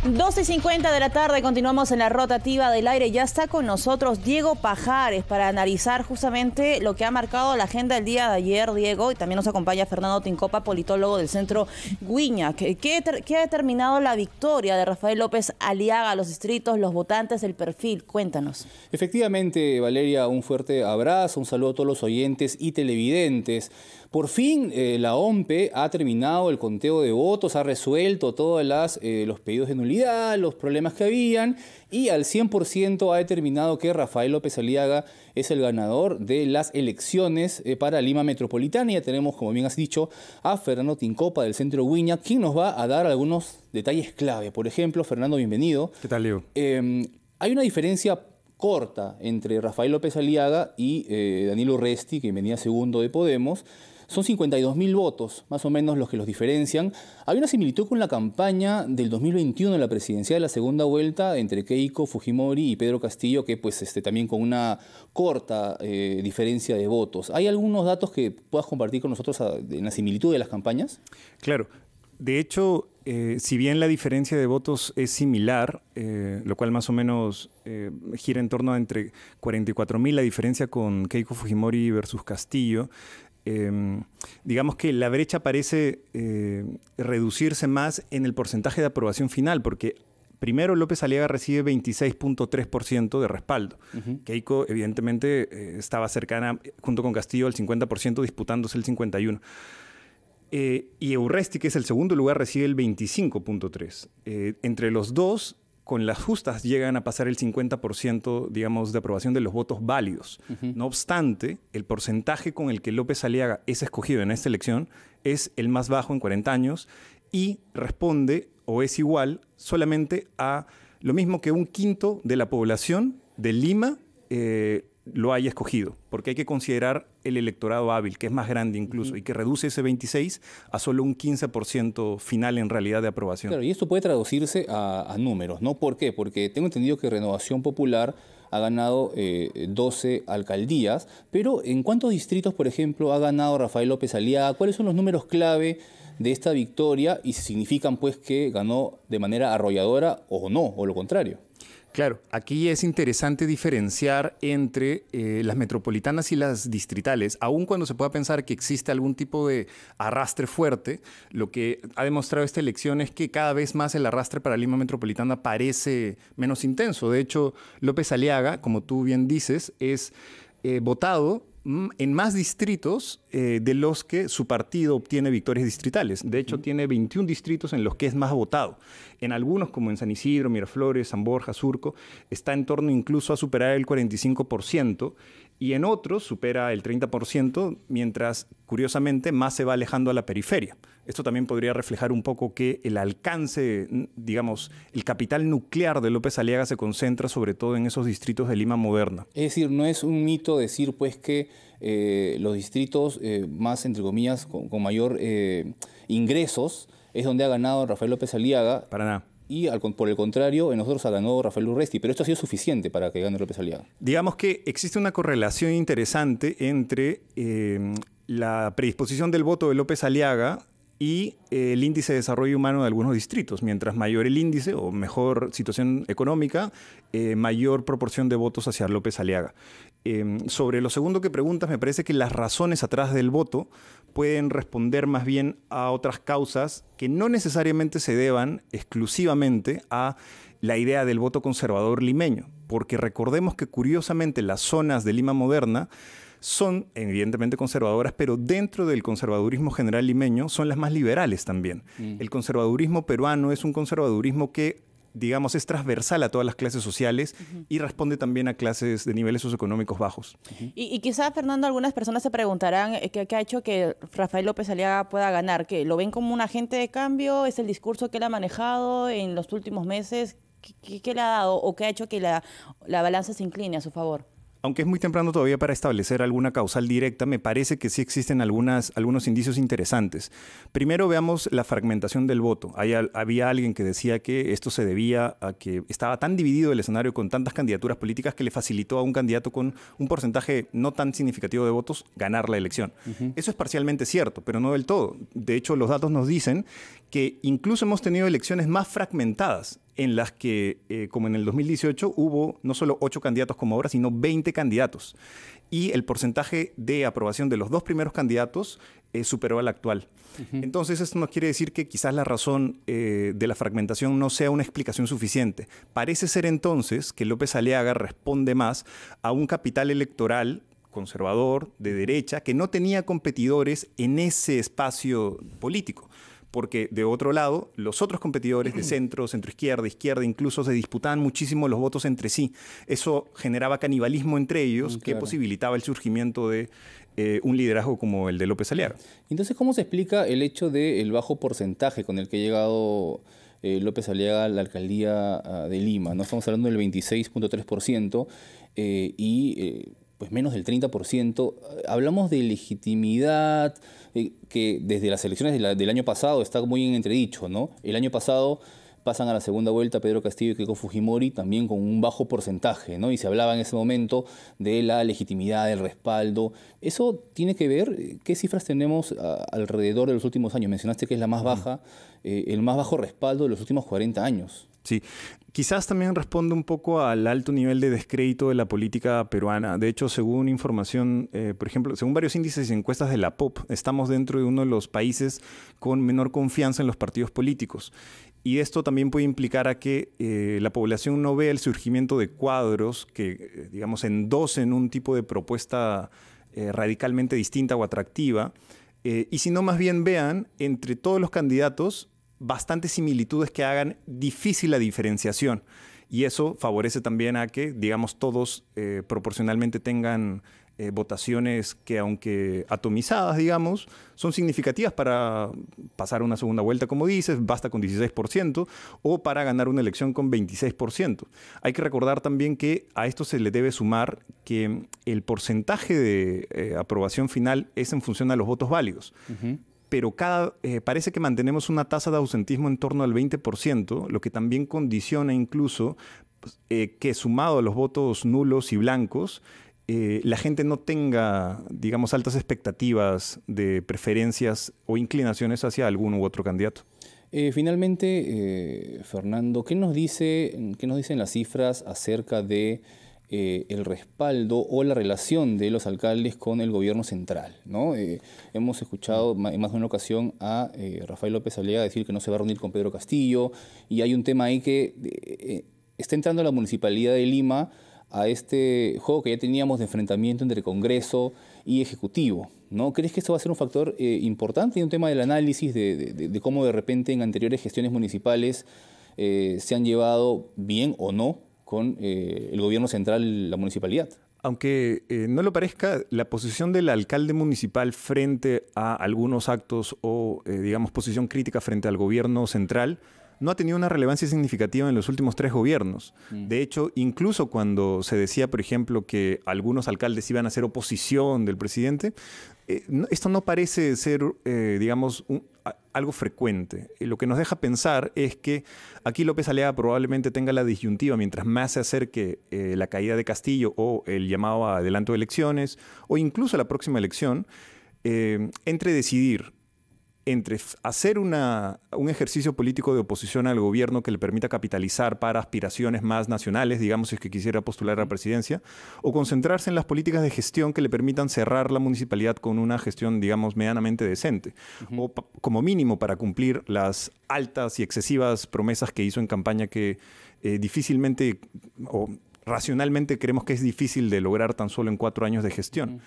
12:50 de la tarde, continuamos en la rotativa del aire. Ya está con nosotros Diego Pajares para analizar justamente lo que ha marcado la agenda del día de ayer, Diego. Y también nos acompaña Fernando Tincopa, politólogo del Centro Guiñac. ¿Qué ha determinado la victoria de Rafael López Aliaga, los distritos, los votantes, el perfil? Cuéntanos. Efectivamente, Valeria, un fuerte abrazo, un saludo a todos los oyentes y televidentes. Por fin, la OMPE ha terminado el conteo de votos, ha resuelto todos los pedidos de nulidad, los problemas que habían, y al 100% ha determinado que Rafael López Aliaga es el ganador de las elecciones para Lima Metropolitana. Y ya tenemos, como bien has dicho, a Fernando Tincopa del Centro Guiñac, quien nos va a dar algunos detalles clave. Por ejemplo, Fernando, bienvenido. ¿Qué tal, Leo? Hay una diferencia corta entre Rafael López Aliaga y Daniel Urresti, que venía segundo de Podemos. Son 52.000 votos, más o menos, los que los diferencian. Hay una similitud con la campaña del 2021 en la presidencia de la segunda vuelta entre Keiko Fujimori y Pedro Castillo, que pues también con una corta diferencia de votos. ¿Hay algunos datos que puedas compartir con nosotros en la similitud de las campañas? Claro. De hecho, si bien la diferencia de votos es similar, lo cual más o menos gira en torno a entre 44.000 la diferencia con Keiko Fujimori versus Castillo, digamos que la brecha parece reducirse más en el porcentaje de aprobación final, porque primero López Aliaga recibe 26.3% de respaldo. Keiko, evidentemente, estaba cercana, junto con Castillo, al 50%, disputándose el 51%. Y Urresti, que es el segundo lugar, recibe el 25.3%. Entre los dos, con las justas, llegan a pasar el 50%, digamos, de aprobación de los votos válidos. No obstante, el porcentaje con el que López Aliaga es escogido en esta elección es el más bajo en 40 años y responde, o es igual, solamente a lo mismo que un quinto de la población de Lima lo haya escogido, porque hay que considerar el electorado hábil, que es más grande incluso, y que reduce ese 26 a solo un 15% final en realidad de aprobación. Claro, y esto puede traducirse a números, ¿no? ¿Por qué? Porque tengo entendido que Renovación Popular ha ganado 12 alcaldías, pero ¿en cuántos distritos, por ejemplo, ha ganado Rafael López Aliaga? ¿Cuáles son los números clave de esta victoria y si significan pues que ganó de manera arrolladora o no, o lo contrario? Claro, aquí es interesante diferenciar entre las metropolitanas y las distritales, aun cuando se pueda pensar que existe algún tipo de arrastre fuerte. Lo que ha demostrado esta elección es que cada vez más el arrastre para Lima Metropolitana parece menos intenso. De hecho, López Aliaga, como tú bien dices, es votado en más distritos de los que su partido obtiene victorias distritales. De hecho, tiene 21 distritos en los que es más votado. En algunos, como en San Isidro, Miraflores, San Borja, Surco, está en torno incluso a superar el 45%, y en otros supera el 30%, mientras, curiosamente, más se va alejando a la periferia. Esto también podría reflejar un poco que el alcance, digamos, el capital nuclear de López Aliaga se concentra sobre todo en esos distritos de Lima moderna. Es decir, no es un mito decir pues que los distritos más, entre comillas, con mayor ingresos es donde ha ganado Rafael López Aliaga. Para nada. Y por el contrario, en nosotros ha ganado Rafael Urresti, pero esto ha sido suficiente para que gane López Aliaga. Digamos que existe una correlación interesante entre la predisposición del voto de López Aliaga y el índice de desarrollo humano de algunos distritos. Mientras mayor el índice o mejor situación económica, mayor proporción de votos hacia López Aliaga. Sobre lo segundo que preguntas, me parece que las razones atrás del voto pueden responder más bien a otras causas que no necesariamente se deban exclusivamente a la idea del voto conservador limeño, porque recordemos que curiosamente las zonas de Lima moderna son evidentemente conservadoras, pero dentro del conservadurismo general limeño son las más liberales también. El conservadurismo peruano es un conservadurismo que, digamos, es transversal a todas las clases sociales y responde también a clases de niveles socioeconómicos bajos. Y quizás, Fernando, algunas personas se preguntarán qué ha hecho que Rafael López Aliaga pueda ganar. ¿Qué, lo ven como un agente de cambio? ¿Es el discurso que él ha manejado en los últimos meses? ¿Qué le ha dado o qué ha hecho que la balanza se incline a su favor? Aunque es muy temprano todavía para establecer alguna causal directa, me parece que sí existen algunos indicios interesantes. Primero veamos la fragmentación del voto. Había alguien que decía que esto se debía a que estaba tan dividido el escenario con tantas candidaturas políticas que le facilitó a un candidato con un porcentaje no tan significativo de votos ganar la elección. Eso es parcialmente cierto, pero no del todo. De hecho, los datos nos dicen que incluso hemos tenido elecciones más fragmentadas en las que, como en el 2018, hubo no solo 8 candidatos como ahora, sino 20 candidatos. Y el porcentaje de aprobación de los 2 primeros candidatos superó al actual. Entonces, esto no quiere decir que quizás la razón de la fragmentación no sea una explicación suficiente. Parece ser entonces que López Aliaga responde más a un capital electoral conservador, de derecha, que no tenía competidores en ese espacio político. Porque, de otro lado, los otros competidores de centro, centroizquierda, izquierda, incluso se disputaban muchísimo los votos entre sí. Eso generaba canibalismo entre ellos, que posibilitaba el surgimiento de un liderazgo como el de López Aliaga. Entonces, ¿cómo se explica el hecho del bajo porcentaje con el que ha llegado López Aliaga a la alcaldía de Lima? ¿No? Estamos hablando del 26.3% pues menos del 30%. Hablamos de legitimidad, que desde las elecciones del año pasado está muy en entredicho, ¿no? El año pasado pasan a la segunda vuelta Pedro Castillo y Keiko Fujimori también con un bajo porcentaje, ¿no? Y se hablaba en ese momento de la legitimidad, del respaldo. ¿Eso tiene que ver? ¿Qué cifras tenemos alrededor de los últimos años? Mencionaste que es la más baja, el más bajo respaldo de los últimos 40 años. Sí, quizás también responde un poco al alto nivel de descrédito de la política peruana. De hecho, según información, por ejemplo, según varios índices y encuestas de la POP, estamos dentro de uno de los países con menor confianza en los partidos políticos. Y esto también puede implicar a que la población no vea el surgimiento de cuadros que, digamos, endosen un tipo de propuesta radicalmente distinta o atractiva, y sino más bien vean entre todos los candidatos bastantes similitudes que hagan difícil la diferenciación. Y eso favorece también a que, digamos, todos proporcionalmente tengan votaciones que, aunque atomizadas, digamos, son significativas para pasar una segunda vuelta, como dices, basta con 16%, o para ganar una elección con 26%. Hay que recordar también que a esto se le debe sumar que el porcentaje de aprobación final es en función a los votos válidos. Pero parece que mantenemos una tasa de ausentismo en torno al 20%, lo que también condiciona incluso que, sumado a los votos nulos y blancos, la gente no tenga, digamos, altas expectativas de preferencias o inclinaciones hacia algún u otro candidato. Finalmente, Fernando, ¿qué nos dicen las cifras acerca de el respaldo o la relación de los alcaldes con el gobierno central, ¿no? Hemos escuchado en más de una ocasión a Rafael López Aliaga decir que no se va a reunir con Pedro Castillo, y hay un tema ahí que está entrando la Municipalidad de Lima a este juego que ya teníamos de enfrentamiento entre Congreso y Ejecutivo, ¿no? ¿Crees que esto va a ser un factor importante y un tema del análisis de cómo de repente en anteriores gestiones municipales se han llevado bien o no con el gobierno central, la municipalidad? Aunque no lo parezca, la posición del alcalde municipal frente a algunos actos o, digamos, posición crítica frente al gobierno central no ha tenido una relevancia significativa en los últimos 3 gobiernos. De hecho, incluso cuando se decía, por ejemplo, que algunos alcaldes iban a hacer oposición del presidente, esto no parece ser, digamos, algo frecuente. Lo que nos deja pensar es que aquí López Aliaga probablemente tenga la disyuntiva, mientras más se acerque la caída de Castillo o el llamado a adelanto de elecciones, o incluso la próxima elección, entre decidir entre hacer un ejercicio político de oposición al gobierno que le permita capitalizar para aspiraciones más nacionales, digamos, si es que quisiera postular a la presidencia, o concentrarse en las políticas de gestión que le permitan cerrar la municipalidad con una gestión, digamos, medianamente decente, o como mínimo para cumplir las altas y excesivas promesas que hizo en campaña que difícilmente o racionalmente creemos que es difícil de lograr tan solo en 4 años de gestión.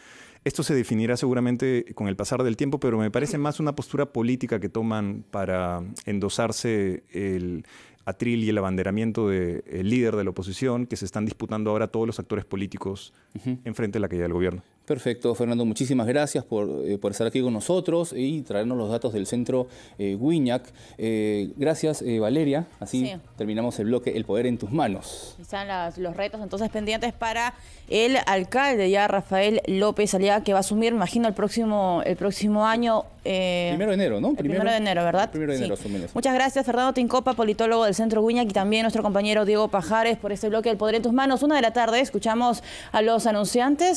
Esto se definirá seguramente con el pasar del tiempo, pero me parece más una postura política que toman para endosarse el atril y el abanderamiento del líder de la oposición, que se están disputando ahora todos los actores políticos en frente de la caída del gobierno. Perfecto, Fernando. Muchísimas gracias por estar aquí con nosotros y traernos los datos del centro Guiñac. Gracias, Valeria. Así terminamos el bloque El Poder en tus manos. Están los retos entonces pendientes para el alcalde ya, Rafael López Aliaga, que va a asumir, me imagino, el próximo año. 1 de enero, ¿no? El 1 de enero, ¿verdad? 1 de enero asume. Muchas gracias, Fernando Tincopa, politólogo del Centro Guiñac, y también nuestro compañero Diego Pajares por este bloque El Poder en tus manos. 1 de la tarde, escuchamos a los anunciantes.